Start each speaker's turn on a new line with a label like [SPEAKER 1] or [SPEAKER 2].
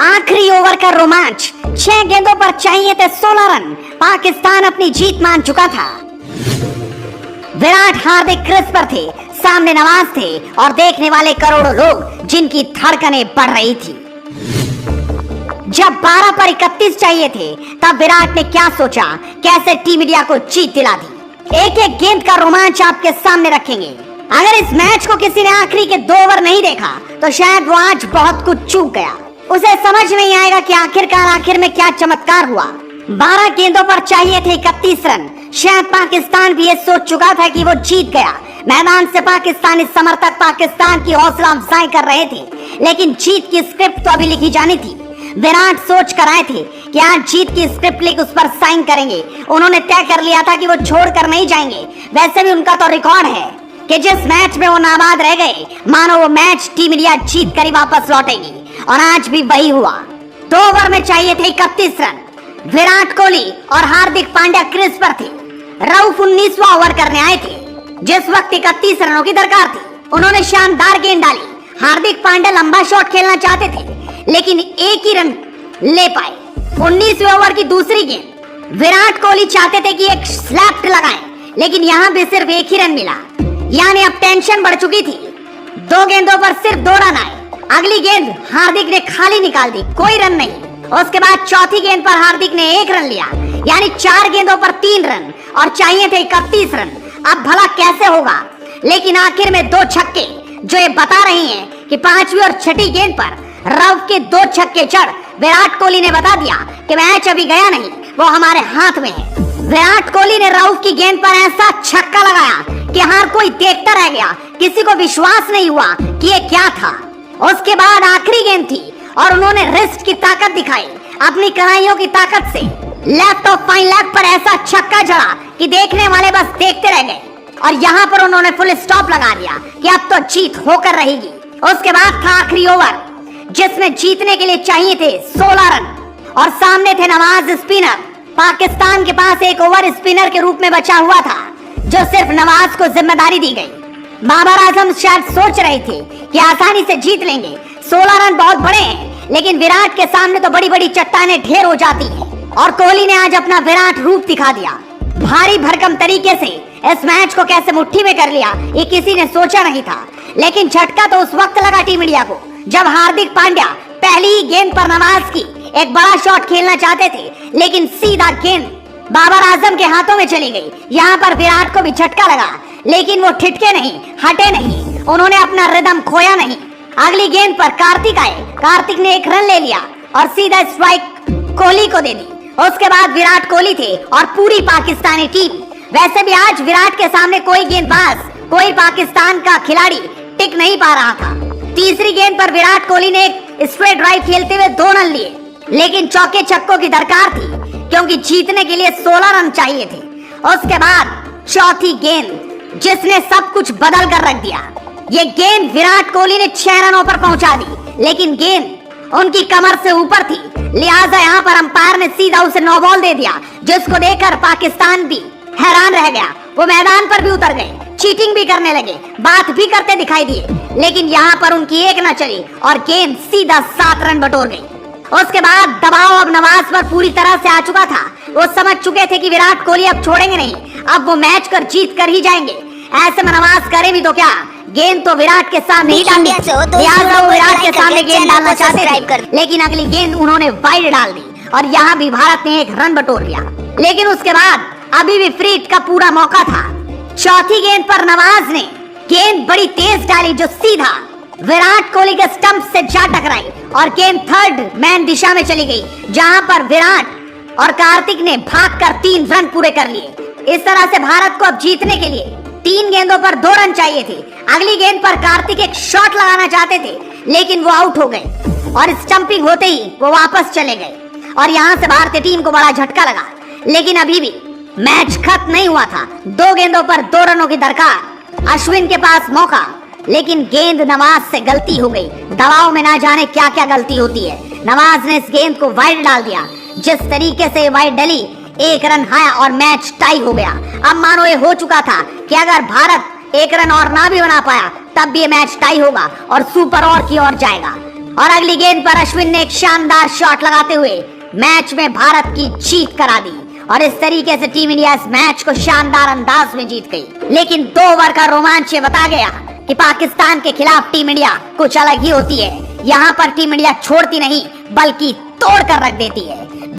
[SPEAKER 1] आखिरी ओवर का रोमांच, 6 गेंदों पर चाहिए थे 16 रन। पाकिस्तान अपनी जीत मान चुका था। विराट हार्दिक क्रीज पर थे, सामने नवाज थे और देखने वाले करोड़ों लोग जिनकी धड़कनें बढ़ रही थी। जब 12 पर 31 चाहिए थे तब विराट ने क्या सोचा, कैसे टीम इंडिया को जीत दिला दी। एक एक गेंद का रोमांच आपके सामने रखेंगे। अगर इस मैच को किसी ने आखिरी के 2 ओवर नहीं देखा तो शायद वो आज बहुत कुछ चूक गया। उसे समझ नहीं आएगा कि आखिरकार आखिर में क्या चमत्कार हुआ। 12 गेंदों पर चाहिए थे 31 रन। शायद पाकिस्तान भी ये सोच चुका था कि वो जीत गया। मैदान से पाकिस्तानी समर्थक पाकिस्तान की हौसला अफजाई कर रहे थे, लेकिन जीत की स्क्रिप्ट तो अभी लिखी जानी थी। विराट सोच कर आए थे कि आज जीत की स्क्रिप्ट लिख उस पर साइन करेंगे। उन्होंने तय कर लिया था कि वो छोड़कर नहीं जाएंगे। वैसे भी उनका तो रिकॉर्ड है कि जिस मैच में वो नाबाद रह गए, मानो वो मैच टीम इंडिया जीत कर ही वापस लौटेगी। और आज भी वही हुआ। 2 ओवर में चाहिए थे 31 रन। विराट कोहली और हार्दिक पांड्या क्रीज पर थे। रऊफ 19वां ओवर करने आए थे, जिस वक्त 31 रनों की दरकार थी। उन्होंने शानदार गेंद डाली। हार्दिक पांड्या लंबा शॉट खेलना चाहते थे, लेकिन एक ही रन ले पाए। 19वें ओवर की दूसरी गेंद, विराट कोहली चाहते थे कि एक स्लैप लगाएं, लेकिन यहाँ भी सिर्फ एक ही रन मिला। यानी अब टेंशन बढ़ चुकी थी। 2 गेंदों पर सिर्फ 2 रन आए। अगली गेंद हार्दिक ने खाली निकाल दी, कोई रन नहीं। उसके बाद चौथी गेंद पर हार्दिक ने 1 रन लिया, यानी 4 गेंदों पर 3 रन और चाहिए थे 31 रन। अब भला कैसे होगा? लेकिन आखिर में 2 छक्के जो ये बता रही हैं कि 5वीं और 6ठी गेंद पर रऊफ के 2 छक्के चढ़ विराट कोहली ने बता दिया कि मैच अभी गया नहीं, वो हमारे हाथ में है। विराट कोहली ने रऊफ की गेंद पर ऐसा छक्का लगाया कि हर कोई देखता रह गया। किसी को विश्वास नहीं हुआ कि ये क्या था। उसके बाद आखिरी गेंद थी और उन्होंने रिस्ट की ताकत दिखाई, अपनी कलाइयों की ताकत से लेफ्ट ऑफ फाइन लेग पर ऐसा छक्का जड़ा कि देखने वाले बस देखते रह गए। और यहाँ पर उन्होंने फुल स्टॉप लगा दिया कि अब तो जीत होकर रहेगी। उसके बाद था आखिरी ओवर, जिसमें जीतने के लिए चाहिए थे 16 रन और सामने थे नवाज स्पिनर। पाकिस्तान के पास एक ओवर स्पिनर के रूप में बचा हुआ था, जो सिर्फ नवाज को जिम्मेदारी दी गई। बाबर आजम शायद सोच रहे थे कि आसानी से जीत लेंगे। 16 रन बहुत बड़े हैं, लेकिन विराट के सामने तो बड़ी बड़ी चट्टानें ढेर हो जाती हैं। और कोहली ने आज अपना विराट रूप दिखा दिया। भारी भरकम तरीके से इस मैच को कैसे मुट्ठी में कर लिया, ये किसी ने सोचा नहीं था। लेकिन झटका तो उस वक्त लगा टीम इंडिया को जब हार्दिक पांड्या पहली ही गेंद पर नवाज की एक बड़ा शॉट खेलना चाहते थे, लेकिन सीधा गेंद बाबर आजम के हाथों में चली गई। यहाँ पर विराट को भी झटका लगा, लेकिन वो ठिठके नहीं, हटे नहीं, उन्होंने अपना रिदम खोया नहीं। अगली गेंद पर कार्तिक आए। कार्तिक ने 1 रन ले लिया और सीधा स्ट्राइक कोहली को दे दी। उसके बाद विराट कोहली थे और पूरी पाकिस्तानी टीम। वैसे भी आज विराट के सामने कोई गेंदबाज, कोई पाकिस्तान का खिलाड़ी टिक नहीं पा रहा था। तीसरी गेंद पर विराट कोहली ने एक स्ट्रेट ड्राइव खेलते हुए 2 रन लिए, लेकिन चौके छक्कों की दरकार थी क्योंकि जीतने के लिए 16 रन चाहिए थे। उसके बाद चौथी गेंद, जिसने सब कुछ बदल कर रख दिया। ये गेंद विराट कोहली ने 6 रनों पर पहुंचा दी, लेकिन गेंद उनकी कमर से ऊपर थी, लिहाजा यहाँ पर अंपायर ने सीधा उसे 9 बॉल दे दिया, जिसको देखकर पाकिस्तान भी हैरान रह गया। वो मैदान पर भी उतर गए, चीटिंग भी करने लगे, बात भी करते दिखाई दिए, लेकिन यहाँ पर उनकी एक न चली और गेंद सीधा 7 रन बटोर गई। उसके बाद दबाव अब नवाज पर पूरी तरह से आ चुका था। वो समझ चुके थे कि विराट कोहली अब छोड़ेंगे नहीं, अब वो मैच कर जीत कर ही जाएंगे। ऐसे में नवाज करे भी तो क्या, गेंद तो विराट के सामने ही डालनी, लिहाजा वो विराट के सामने गेंद डालना चाहते थे, लेकिन अगली गेंद उन्होंने वाइड डाल दी और यहाँ भी भारत ने 1 रन बटोर लिया। लेकिन उसके बाद अभी भी फ्री हिट का पूरा मौका था। चौथी गेंद पर नवाज ने गेंद बड़ी तेज डाली, जो सीधा विराट कोहली के स्टंप से जा टकराई और गेंद थर्ड मैन दिशा में चली गई, जहां पर विराट और कार्तिक ने भागकर 3 रन पूरे कर लिए। इस तरह से भारत को अब जीतने के लिए 3 गेंदों पर 2 रन चाहिए थे। अगली गेंद पर कार्तिक एक शॉट लगाना चाहते थे, लेकिन वो आउट हो गए और स्टंपिंग होते ही वो वापस चले गए और यहाँ से भारतीय टीम को बड़ा झटका लगा। लेकिन अभी भी मैच खत्म नहीं हुआ था। 2 गेंदों पर 2 रनों की दरकार, अश्विन के पास मौका, लेकिन गेंद नवाज से गलती हो गई। दबाव में ना जाने क्या क्या गलती होती है। नवाज ने इस गेंद को वाइड डाल दिया। जिस तरीके से वाइड डली, 1 रन आया और मैच टाई हो गया। अब मानो ये हो चुका था कि अगर भारत 1 रन और ना भी बना पाया तब भी ये मैच टाई होगा और सुपर ओवर की ओर जाएगा। और अगली गेंद पर अश्विन ने एक शानदार शॉट लगाते हुए मैच में भारत की जीत करा दी और इस तरीके से टीम इंडिया इस मैच को शानदार अंदाज में जीत गई। लेकिन 2 ओवर का रोमांच ये बता गया कि पाकिस्तान के खिलाफ टीम इंडिया कुछ अलग ही होती है। यहाँ पर टीम इंडिया छोड़ती नहीं बल्कि तोड़ कर रख देती है।